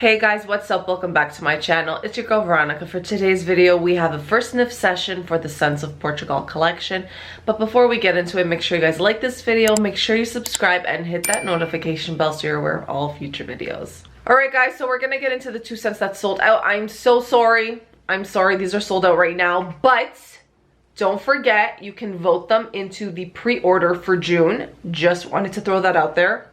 Hey guys, what's up? Welcome back to my channel. It's your girl Veronica. For today's video, we have a first sniff session for the Scents of Portugal collection. But before we get into it, make sure you guys like this video, make sure you subscribe and hit that notification bell so you're aware of all future videos. Alright guys, so we're gonna get into the two scents that sold out. I'm so sorry. I'm sorry these are sold out right now, but don't forget you can vote them into the pre-order for June. Just wanted to throw that out there.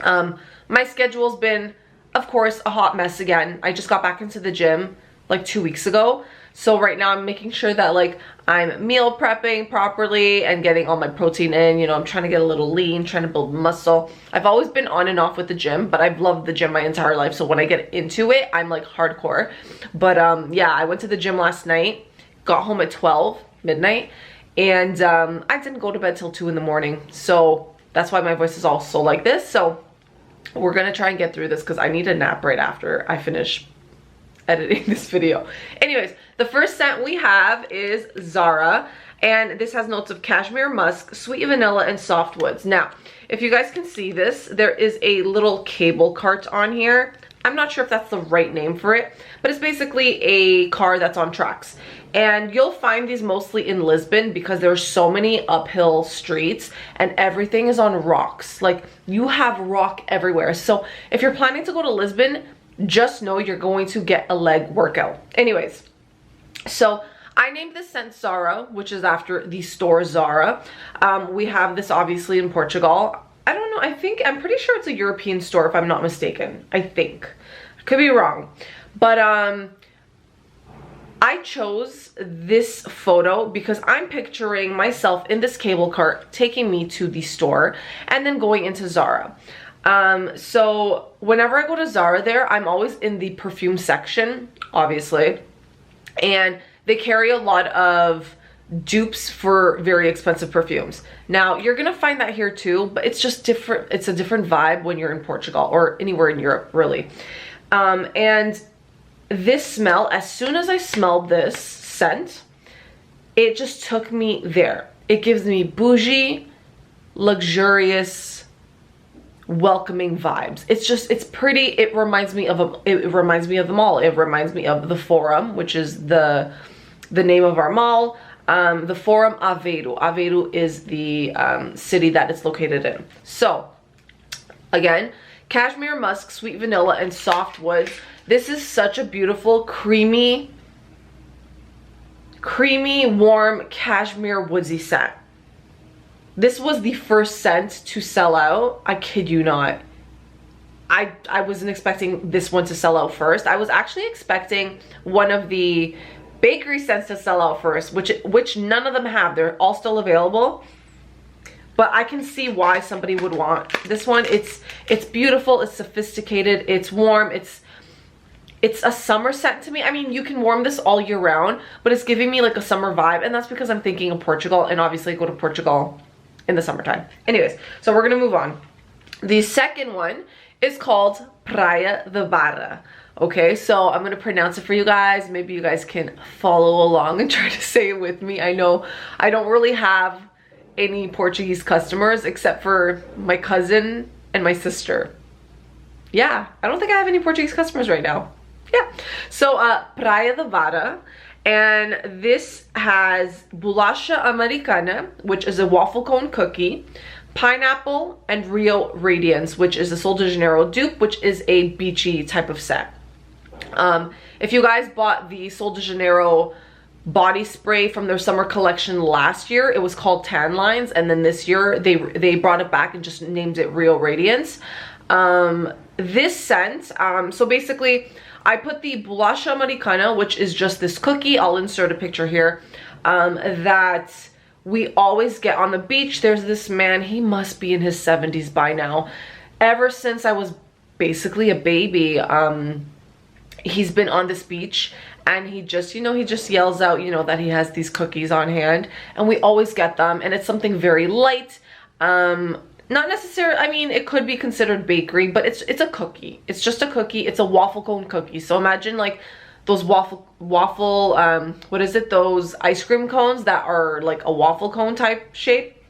My schedule's been, of course, a hot mess again. I just got back into the gym like 2 weeks ago. So right now I'm making sure that like I'm meal prepping properly and getting all my protein in. You know, I'm trying to get a little lean, trying to build muscle. I've always been on and off with the gym, but I've loved the gym my entire life. So when I get into it, I'm like hardcore. But yeah, I went to the gym last night, got home at 12 midnight, and I didn't go to bed till 2 in the morning. So that's why my voice is also like this. So we're gonna try and get through this because I need a nap right after I finish editing this video. Anyways, the first scent we have is Zara, and this has notes of cashmere musk, sweet vanilla, and soft woods. Now, if you guys can see this, there is a little cable cart on here. I'm not sure if that's the right name for it, but it's basically a car that's on tracks. And you'll find these mostly in Lisbon because there are so many uphill streets and everything is on rocks. Like, you have rock everywhere. So if you're planning to go to Lisbon, just know you're going to get a leg workout. Anyways, so I named this scent Zara, which is after the store Zara. We have this obviously in Portugal. I don't know, I'm pretty sure it's a European store if I'm not mistaken. I think. I could be wrong. But I chose this photo because I'm picturing myself in this cable cart taking me to the store and then going into Zara. So whenever I go to Zara there, I'm always in the perfume section, obviously. And they carry a lot of dupes for very expensive perfumes. Now, you're gonna find that here too, but it's just different. It's a different vibe when you're in Portugal or anywhere in Europe, really. And this smell, as soon as I smelled this scent, it just took me there. It gives me bougie, luxurious, welcoming vibes. It's pretty. It reminds me of them all. It reminds me of the Forum, which is the name of our mall. The Forum Aveiro. Aveiro is the city that it's located in. So again, cashmere musk, sweet vanilla, and soft woods. This is such a beautiful, creamy, warm, cashmere woodsy scent. This was the first scent to sell out. I kid you not. I wasn't expecting this one to sell out first. I was actually expecting one of the bakery scents to sell out first, which none of them have. They're all still available. But I can see why somebody would want this one. It's beautiful, it's sophisticated, it's warm, it's a summer scent to me. I mean, you can warm this all year round, but it's giving me like a summer vibe, and that's because I'm thinking of Portugal, and obviously I go to Portugal in the summertime. Anyways, so we're gonna move on. The second one is called Praia de Zara. Okay, so I'm gonna pronounce it for you guys. Maybe you guys can follow along and try to say it with me. I know I don't really have any Portuguese customers except for my cousin and my sister. Yeah, I don't think I have any Portuguese customers right now. Yeah, so Praia de Zara, and this has bolacha americana, which is a waffle cone cookie, pineapple, and Rio Radiance, which is a Sol de Janeiro dupe, which is a beachy type of scent. If you guys bought the Sol de Janeiro body spray from their summer collection last year, it was called Tan Lines, and then this year they brought it back and just named it Rio Radiance. This scent, so basically I put the bolacha americana, which is just this cookie. I'll insert a picture here, that we always get on the beach. There's this man, he must be in his 70s by now. Ever since I was basically a baby, he's been on this beach, and he just, you know, he just yells out, you know, that he has these cookies on hand, and we always get them, and it's something very light. Not necessarily, I mean, it could be considered bakery, but it's a cookie. It's just a cookie. It's a waffle cone cookie. So imagine like those waffle what is it, those ice cream cones that are like a waffle cone type shape.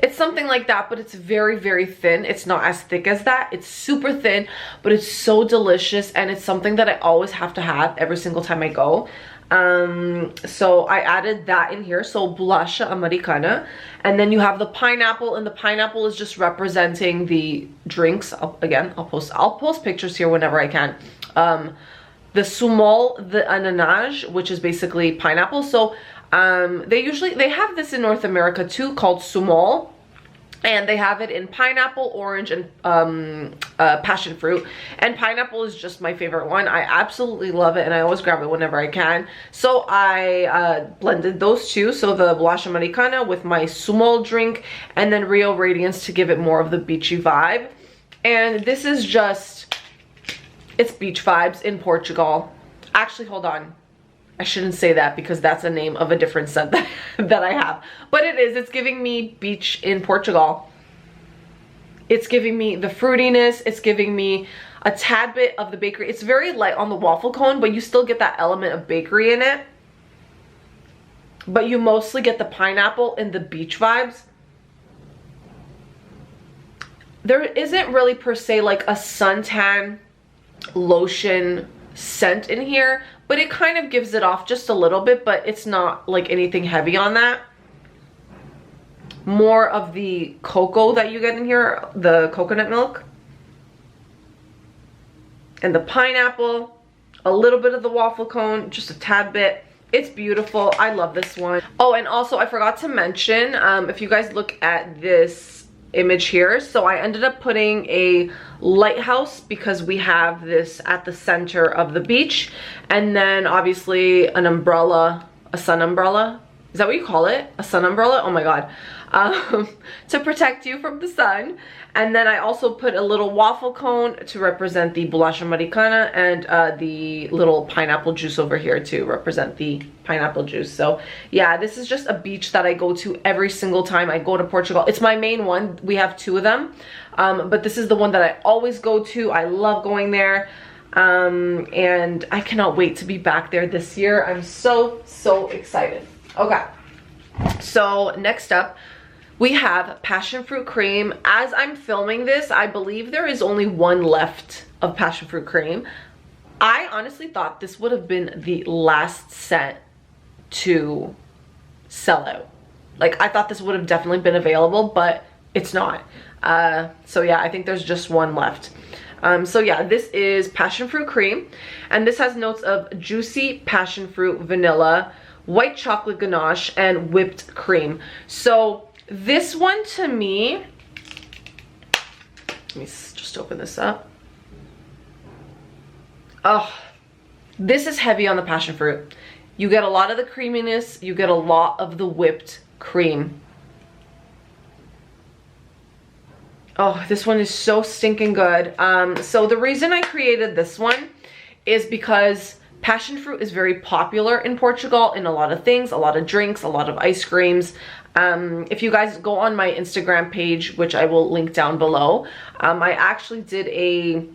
It's something like that, but it's very, very thin. It's not as thick as that. It's super thin, but it's so delicious, and it's something that I always have to have every single time I go. So I added that in here. So bolacha americana, and then you have the pineapple, and the pineapple is just representing the drinks. I'll post pictures here whenever I can. The sumol, the ananas, which is basically pineapple. So they have this in North America too, called sumol, and they have it in pineapple, orange, and passion fruit. And pineapple is just my favorite one. I absolutely love it, and I always grab it whenever I can. So I blended those two, so the bolacha americana with my sumol drink, and then Rio Radiance to give it more of the beachy vibe. And this is just, it's beach vibes in Portugal. Actually, hold on. I shouldn't say that because that's the name of a different scent that I have. But it is. It's giving me beach in Portugal. It's giving me the fruitiness. It's giving me a tad bit of the bakery. It's very light on the waffle cone, but you still get that element of bakery in it. But you mostly get the pineapple and the beach vibes. There isn't really per se like a suntan lotion scent in here, but it kind of gives it off just a little bit, but it's not like anything heavy on that. More of the cocoa that you get in here, the coconut milk, and the pineapple, a little bit of the waffle cone, just a tad bit. It's beautiful. I love this one. Oh, and also I forgot to mention, if you guys look at this image here, so I ended up putting a lighthouse because we have this at the center of the beach, and then obviously an umbrella, a sun umbrella. Is that what you call it? A sun umbrella? Oh my god. To protect you from the sun. And then I also put a little waffle cone to represent the bolacha americana, and the little pineapple juice over here to represent the pineapple juice. So yeah, this is just a beach that I go to every single time I go to Portugal. It's my main one. We have two of them, but this is the one that I always go to. I love going there, and I cannot wait to be back there this year. I'm so excited. Okay, so next up we have passion fruit cream. As I'm filming this, I believe there is only one left of passion fruit cream. I honestly thought this would have been the last set to sell out. Like, I thought this would have definitely been available, but it's not. So yeah, I think there's just one left. So yeah, this is passion fruit cream, and this has notes of juicy passion fruit, vanilla, white chocolate ganache, and whipped cream. So this one to me, let me just open this up. Oh, this is heavy on the passion fruit. You get a lot of the creaminess, you get a lot of the whipped cream. Oh, this one is so stinking good. So the reason I created this one is because passion fruit is very popular in Portugal in a lot of things, a lot of drinks, a lot of ice creams. If you guys go on my Instagram page, which I will link down below, I actually did a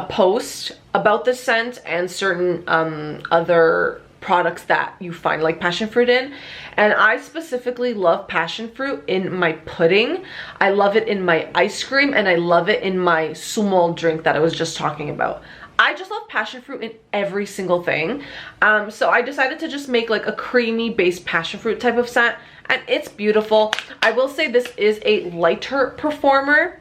post about the scent and certain other products that you find like passion fruit in, and I specifically love passion fruit in my pudding. I love it in my ice cream, and I love it in my sumol drink that I was just talking about. I just love passion fruit in every single thing. So I decided to just make like a creamy based passion fruit type of scent, and it's beautiful. I will say this is a lighter performer,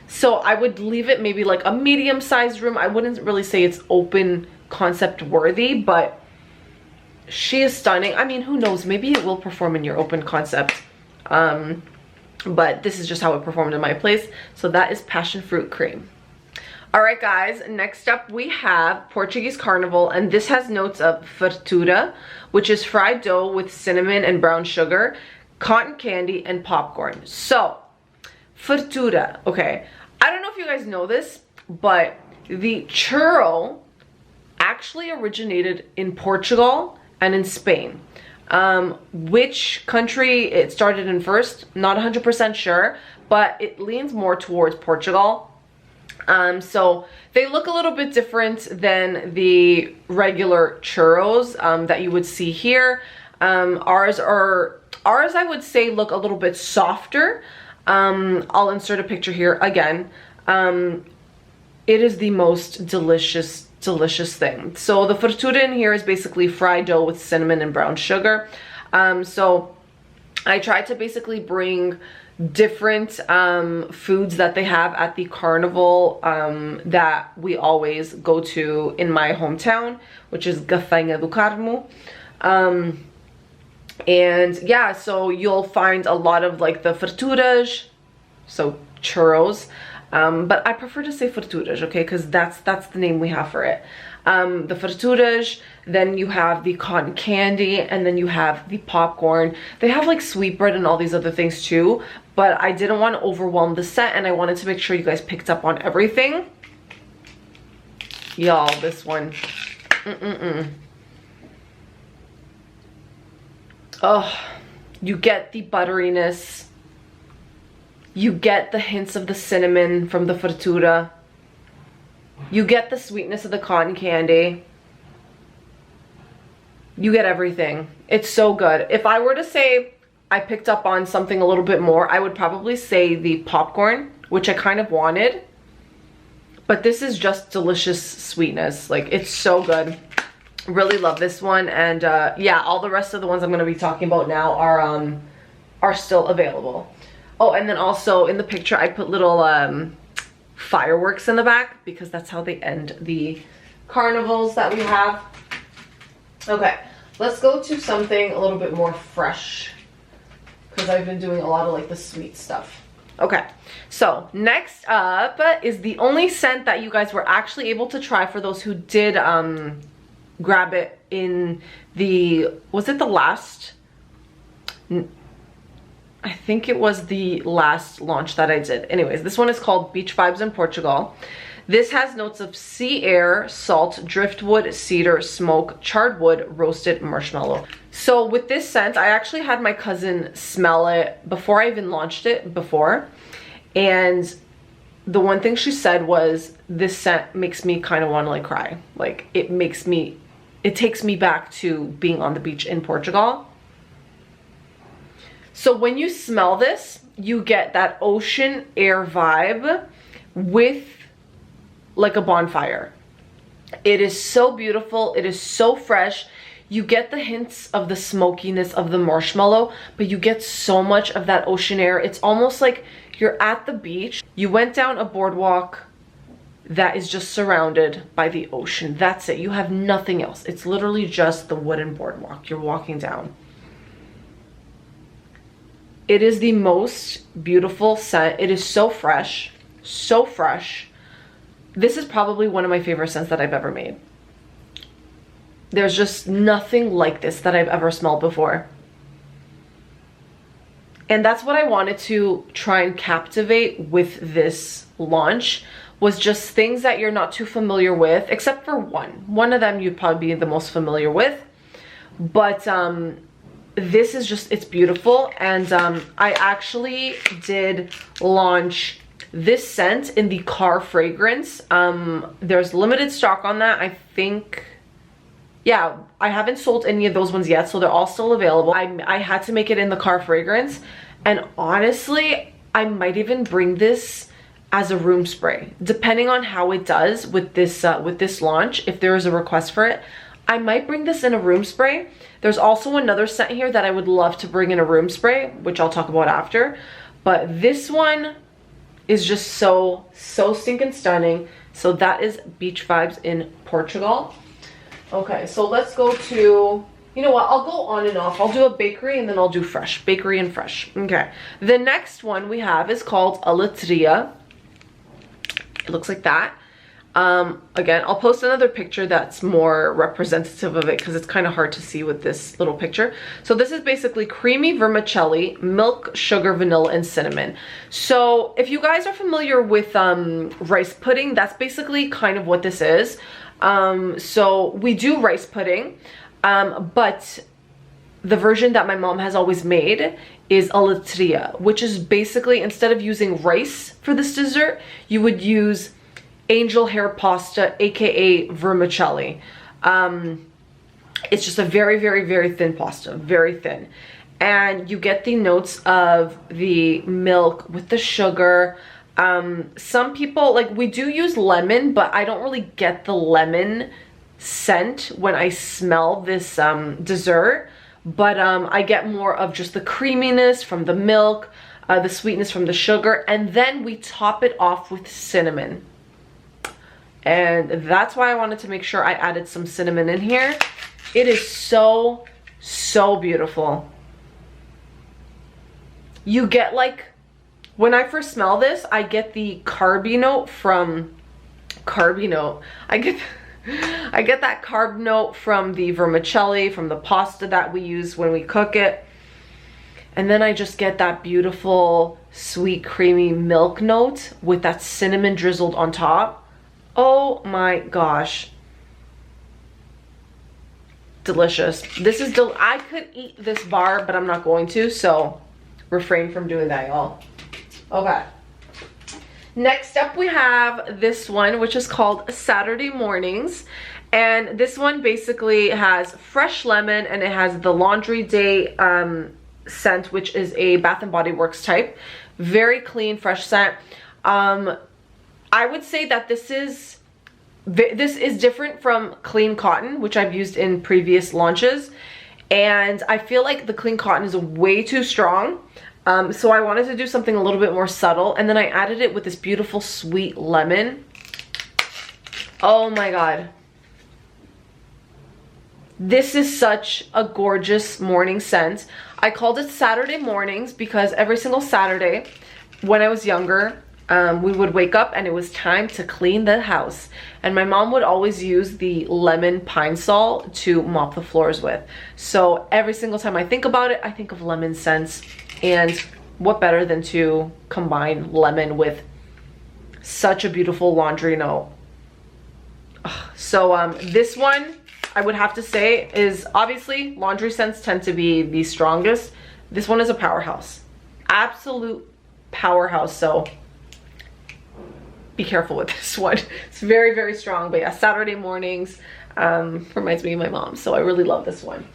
so I would leave it maybe like a medium sized room. I wouldn't really say it's open concept worthy, but she is stunning. I mean, who knows, maybe it will perform in your open concept, but this is just how it performed in my place. So that is passion fruit cream. All right guys, next up we have Portuguese Carnival, and this has notes of fartura, which is fried dough with cinnamon and brown sugar, cotton candy, and popcorn. So fartura, okay, I don't know if you guys know this, but the churro actually originated in Portugal and in Spain. Which country it started in first, not 100% sure, but it leans more towards Portugal. So they look a little bit different than the regular churros that you would see here. Ours are Ours, I would say, look a little bit softer. I'll insert a picture here again. It is the most delicious thing. So the fritura in here is basically fried dough with cinnamon and brown sugar. So I tried to basically bring different foods that they have at the carnival that we always go to in my hometown, which is Gafanha do Carmo. And yeah, so you'll find a lot of like the frituras, so churros, but I prefer to say frituras, okay, because that's the name we have for it. The frituras, then you have the cotton candy, and then you have the popcorn. They have like sweetbread and all these other things too, but I didn't want to overwhelm the set, and I wanted to make sure you guys picked up on everything. Y'all, this one, oh, you get the butteriness, you get the hints of the cinnamon from the fritura, you get the sweetness of the cotton candy, you get everything. It's so good. If I were to say I picked up on something a little bit more, I would probably say the popcorn, which I kind of wanted, but this is just delicious sweetness. Like, it's so good. Really love this one. And yeah, all the rest of the ones I'm going to be talking about now are still available. Oh, and then also in the picture I put little fireworks in the back, because that's how they end the carnivals that we have. Okay, let's go to something a little bit more fresh, because I've been doing a lot of like the sweet stuff. Okay, so next up is the only scent that you guys were actually able to try for those who did grab it in the, was it the last, I think it was the last launch that I did. Anyways, this one is called Beach Vibes in Portugal. This has notes of sea air, salt, driftwood, cedar, smoke, charred wood, roasted marshmallow. So with this scent, I actually had my cousin smell it before I even launched it before. And the one thing she said was, this scent makes me kind of want to like cry. Like, it takes me back to being on the beach in Portugal. So when you smell this, you get that ocean air vibe with like a bonfire. It is so beautiful. It is so fresh. You get the hints of the smokiness of the marshmallow, but you get so much of that ocean air. It's almost like you're at the beach. You went down a boardwalk that is just surrounded by the ocean. That's it. You have nothing else. It's literally just the wooden boardwalk you're walking down. It is the most beautiful scent. It is so fresh, so fresh. This is probably one of my favorite scents that I've ever made. There's just nothing like this that I've ever smelled before. And that's what I wanted to try and captivate with this launch, was just things that you're not too familiar with, except for one. One of them you'd probably be the most familiar with. But this is just, it's beautiful. And I actually did launch this scent in the car fragrance. There's limited stock on that, I think. Yeah, I haven't sold any of those ones yet, so they're all still available. I had to make it in the car fragrance, and honestly, I might even bring this as a room spray, depending on how it does with this launch. If there is a request for it, I might bring this in a room spray. There's also another scent here that I would love to bring in a room spray, which I'll talk about after. But this one is just so stinking stunning. So that is Beach Vibes in Portugal. Okay, so let's go to, you know what, I'll go on and off. I'll do a bakery and then I'll do fresh. Bakery and fresh. Okay, the next one we have is called Alria. It looks like that. Again, I'll post another picture that's more representative of it, because it's kind of hard to see with this little picture. So this is basically creamy vermicelli, milk, sugar, vanilla, and cinnamon. So if you guys are familiar with rice pudding, that's basically kind of what this is. So we do rice pudding, but the version that my mom has always made is Alria, which is basically, instead of using rice for this dessert, you would use angel hair pasta, aka vermicelli. It's just a very thin pasta, very thin. and you get the notes of the milk with the sugar. Some people, like, we do use lemon, but I don't really get the lemon scent when I smell this dessert. But I get more of just the creaminess from the milk, the sweetness from the sugar, and then we top it off with cinnamon. And that's why I wanted to make sure I added some cinnamon in here. It is so, so beautiful. You get, like, when I first smell this, I get the carby note from, I get that carb note from the vermicelli, from the pasta that we use when we cook it. And then I just get that beautiful, sweet, creamy milk note with that cinnamon drizzled on top. Oh my gosh. Delicious. This is I could eat this bar, but I'm not going to, so refrain from doing that, y'all. Okay. Next up we have this one, which is called Saturday Mornings. And this one basically has fresh lemon, and it has the Laundry Day scent, which is a Bath and Body Works type. Very clean, fresh scent. I would say that this is different from Clean Cotton, which I've used in previous launches. And I feel like the Clean Cotton is way too strong. So I wanted to do something a little bit more subtle, and then I added it with this beautiful sweet lemon. Oh my god. This is such a gorgeous morning scent. I called it Saturday Mornings because every single Saturday when I was younger, we would wake up and it was time to clean the house. And my mom would always use the lemon pine sol to mop the floors with. So every single time I think about it, I think of lemon scents. And what better than to combine lemon with such a beautiful laundry note. So this one, I would have to say, is obviously laundry scents tend to be the strongest. This one is a powerhouse. Absolute powerhouse. So be careful with this one. It's very, very strong. But yeah, Saturday Mornings reminds me of my mom. So I really love this one.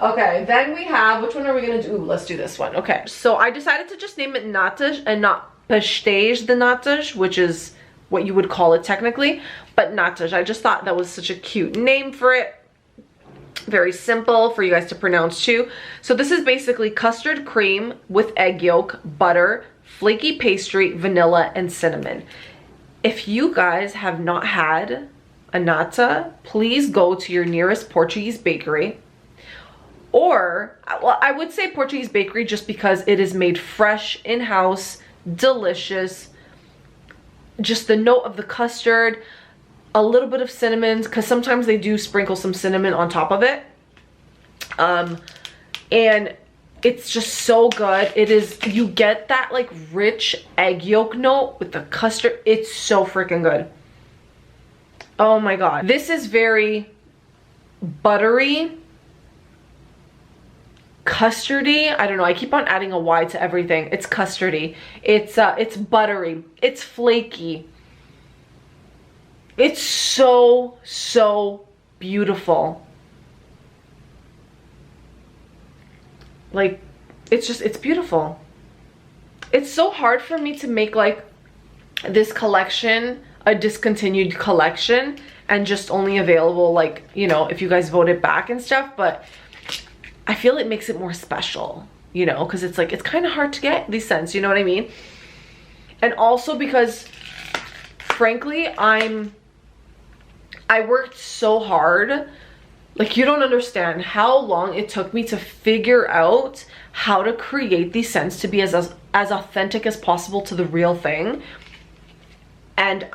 Okay, then we have, which one are we gonna do? Ooh, let's do this one. Okay, so I decided to just name it Natas and not Pastéis de Natas, which is what you would call it technically, but Natas. I just thought that was such a cute name for it. Very simple for you guys to pronounce too. So this is basically custard cream with egg yolk, butter, flaky pastry, vanilla, and cinnamon. If you guys have not had a nata, please go to your nearest Portuguese bakery. Or, well, I would say Portuguese bakery just because it is made fresh, in-house, delicious. Just the note of the custard, a little bit of cinnamon, because sometimes they do sprinkle some cinnamon on top of it. And it's just so good. It is, you get that like rich egg yolk note with the custard. It's so freaking good. Oh my god. This is very buttery, custardy. I don't know, I keep on adding a Y to everything. It's custardy. It's buttery. It's flaky. It's so, so beautiful. Like, it's beautiful. It's so hard for me to make like this collection a discontinued collection and just only available, like, you know, if you guys vote it back and stuff, but I feel it makes it more special, you know, because it's like, it's kind of hard to get these scents, you know what I mean? And also because, frankly, I worked so hard. Like, you don't understand how long it took me to figure out how to create these scents to be as authentic as possible to the real thing. And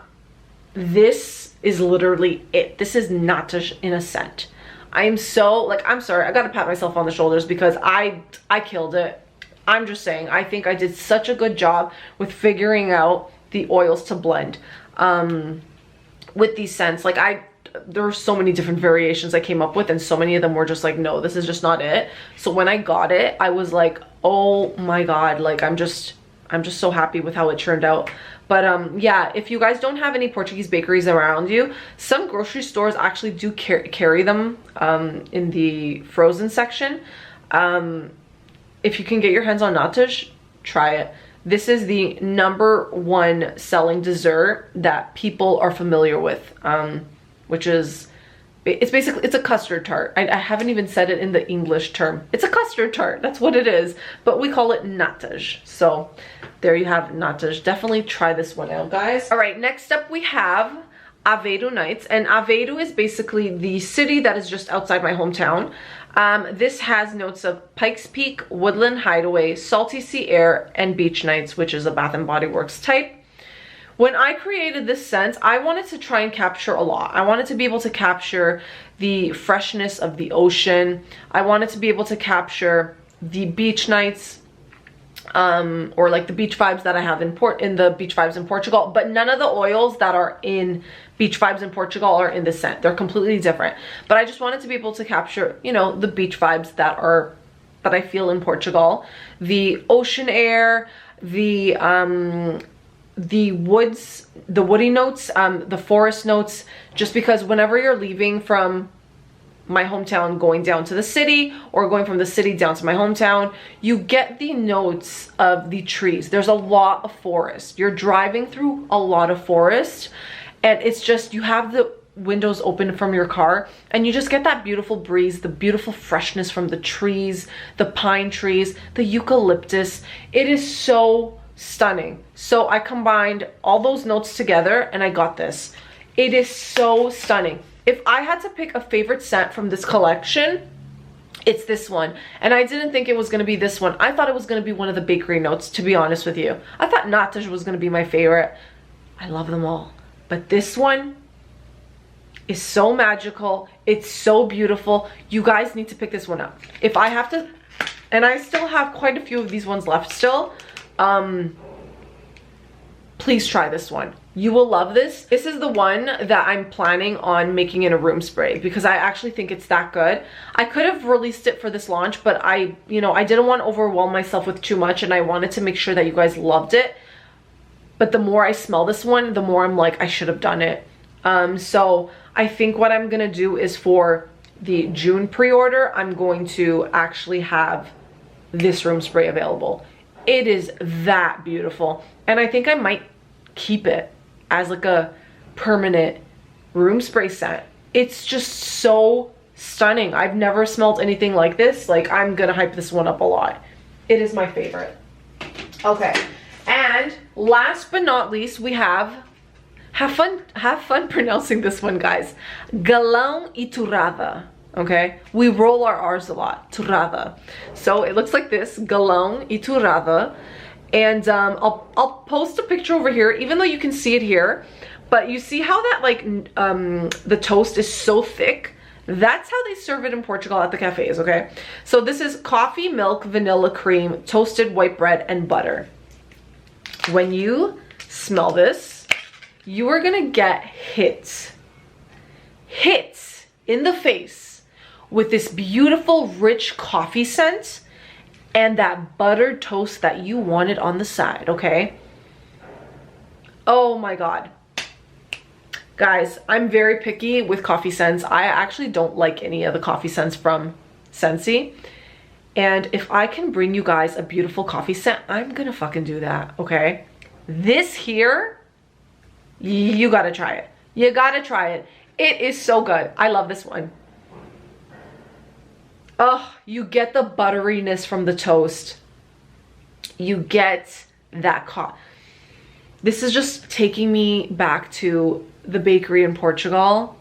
this is literally it. This is not just in a scent. I am so, like, I'm sorry, I gotta pat myself on the shoulders because I killed it. I'm just saying, I think I did such a good job with figuring out the oils to blend with these scents. Like, there were so many different variations I came up with, and so many of them were just like, no, this is just not it. So when I got it, I was like, oh my god, like, I'm just so happy with how it turned out. But yeah, if you guys don't have any Portuguese bakeries around you, some grocery stores actually do carry them in the frozen section. if you can get your hands on natas, try it. This is the #1 selling dessert that people are familiar with, which is, it's basically, it's a custard tart. I haven't even said it in the English term. It's a custard tart, that's what it is, but we call it natas. So there you have natas. Definitely try this one out, guys. All right, next up we have Aveiro Nights, and Aveiro is basically the city that is just outside my hometown. This has notes of Pikes Peak, Woodland Hideaway, Salty Sea Air, and Beach Nights, which is a Bath & Body Works type. When I created this scent, I wanted to try and capture a lot. I wanted to be able to capture the freshness of the ocean. I wanted to be able to capture the beach nights, or like the beach vibes that I have in the beach vibes in Portugal, but none of the oils that are in beach vibes in Portugal are in the scent. They're completely different. But I just wanted to be able to capture, you know, the beach vibes that I feel in Portugal. The ocean air, the woods, the woody notes, the forest notes, just because whenever you're leaving from my hometown going down to the city, or going from the city down to my hometown, you get the notes of the trees. There's a lot of forest. You're driving through a lot of forest, and it's just, you have the windows open from your car, and you just get that beautiful breeze, the beautiful freshness from the trees, the pine trees, the eucalyptus. It is so stunning. So I combined all those notes together and I got this. It is so stunning. If I had to pick a favorite scent from this collection, it's this one. And I didn't think it was going to be this one. I thought it was going to be one of the bakery notes, to be honest with you. I thought natas was going to be my favorite. I love them all. But this one is so magical. It's so beautiful. You guys need to pick this one up. If I have to, and I still have quite a few of these ones left still, please try this one. You will love this. This is the one that I'm planning on making in a room spray, because I actually think it's that good. I could have released it for this launch, but I didn't want to overwhelm myself with too much, and I wanted to make sure that you guys loved it. But the more I smell this one, the more I'm like, I should have done it. So I think what I'm gonna do is, for the June pre-order, I'm going to actually have this room spray available. It is that beautiful, and I think I might keep it as like a permanent room spray scent. It's just so stunning. I've never smelled anything like this. Like, I'm gonna hype this one up a lot. It is my favorite. Okay, and last but not least, we have fun pronouncing this one, guys. Galão e Torrada. Okay, we roll our R's a lot. Torrada. So it looks like this, Galão e Torrada. And I'll post a picture over here, even though you can see it here. But you see how that, like, the toast is so thick? That's how they serve it in Portugal at the cafes, okay? So this is coffee, milk, vanilla cream, toasted white bread, and butter. When you smell this, you are gonna get hit in the face with this beautiful, rich coffee scent and that buttered toast that you wanted on the side, okay? Oh my God. Guys, I'm very picky with coffee scents. I actually don't like any of the coffee scents from Scentsy. And if I can bring you guys a beautiful coffee scent, I'm gonna fucking do that, okay? This here, you gotta try it. You gotta try it. It is so good. I love this one. Oh, you get the butteriness from the toast. You get that This is just taking me back to the bakery in Portugal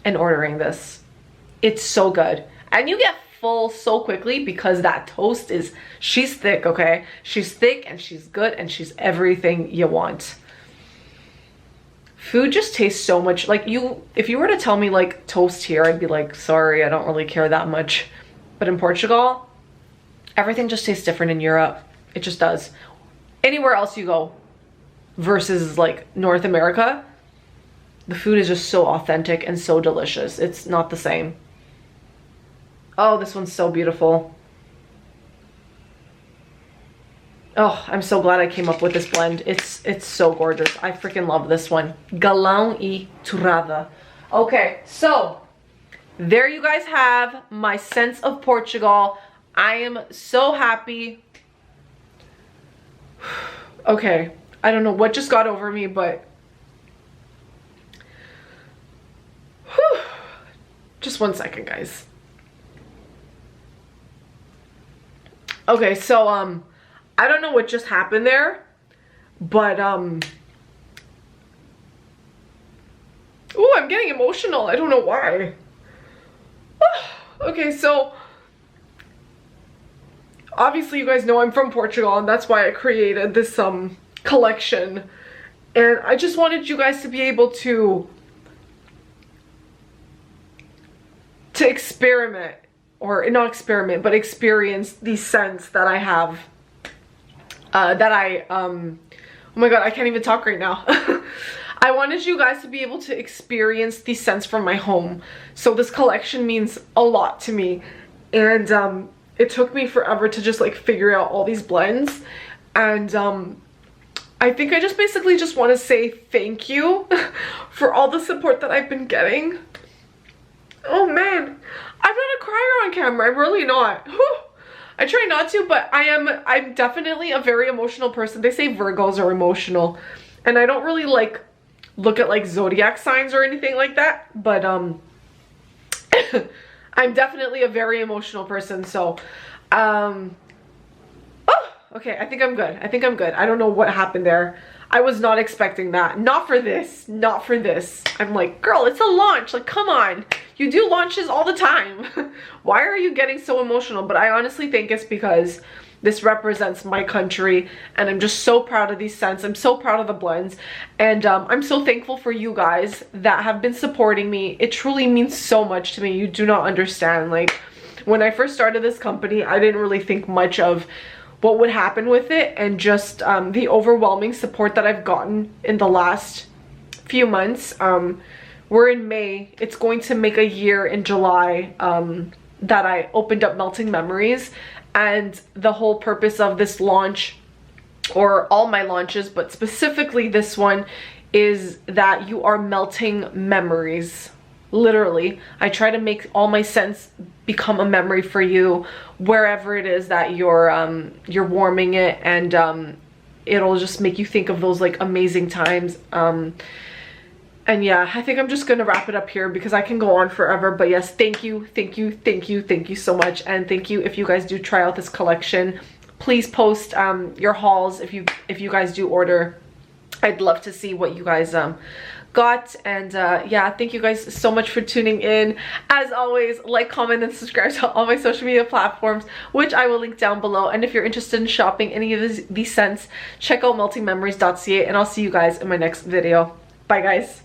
and ordering this. It's so good. And you get full so quickly because that toast is, she's thick, okay? She's thick and she's good and she's everything you want. Food just tastes so much like if you were to tell me like toast here, I'd be like, sorry, I don't really care that much. But in Portugal, everything just tastes different in Europe. It just does. Anywhere else you go versus like North America, the food is just so authentic and so delicious. It's not the same. Oh, this one's so beautiful. Oh, I'm so glad I came up with this blend. It's so gorgeous. I freaking love this one. Galão e Torrada. Okay, so there you guys have my scents of Portugal. I am so happy. Okay, I don't know what just got over me, but whew. Just 1 second, guys. Okay, so I don't know what just happened there, but ooh, I'm getting emotional. I don't know why. Okay, so obviously you guys know I'm from Portugal, and that's why I created this collection. And I just wanted you guys to be able to experiment, or not experiment, but experience these scents that I have, oh my god, I can't even talk right now. I wanted you guys to be able to experience these scents from my home. So this collection means a lot to me, and it took me forever to just like figure out all these blends. And I think I just basically just want to say thank you for all the support that I've been getting. Oh man, I'm not a crier on camera. I'm really not. Whew. I try not to, but I'm definitely a very emotional person. They say Virgos are emotional, and I don't really like look at like zodiac signs or anything like that, but I'm definitely a very emotional person. So oh, okay, I think I'm good. I think I'm good. I don't know what happened there. I was not expecting that. Not for this. Not for this. I'm like, girl, it's a launch. Like, come on. You do launches all the time. Why are you getting so emotional? But I honestly think it's because this represents my country, and I'm just so proud of these scents. I'm so proud of the blends, and I'm so thankful for you guys that have been supporting me. It truly means so much to me. You do not understand. Like, when I first started this company, I didn't really think much of what would happen with it, and just the overwhelming support that I've gotten in the last few months. We're in May. It's going to make a year in July that I opened up Melting Memories, and the whole purpose of this launch, or all my launches, but specifically this one, is that you are melting memories. Literally, I try to make all my scents become a memory for you wherever it is that you're warming it, and it'll just make you think of those like amazing times. And yeah, I think I'm just gonna wrap it up here because I can go on forever. But yes, thank you, thank you, thank you, thank you so much. And thank you if you guys do try out this collection. Please post your hauls if you guys do order. I'd love to see what you guys got. And yeah, thank you guys so much for tuning in. As always, like, comment, and subscribe to all my social media platforms, which I will link down below. And if you're interested in shopping any of these scents, check out meltingmemories.ca, and I'll see you guys in my next video. Bye guys.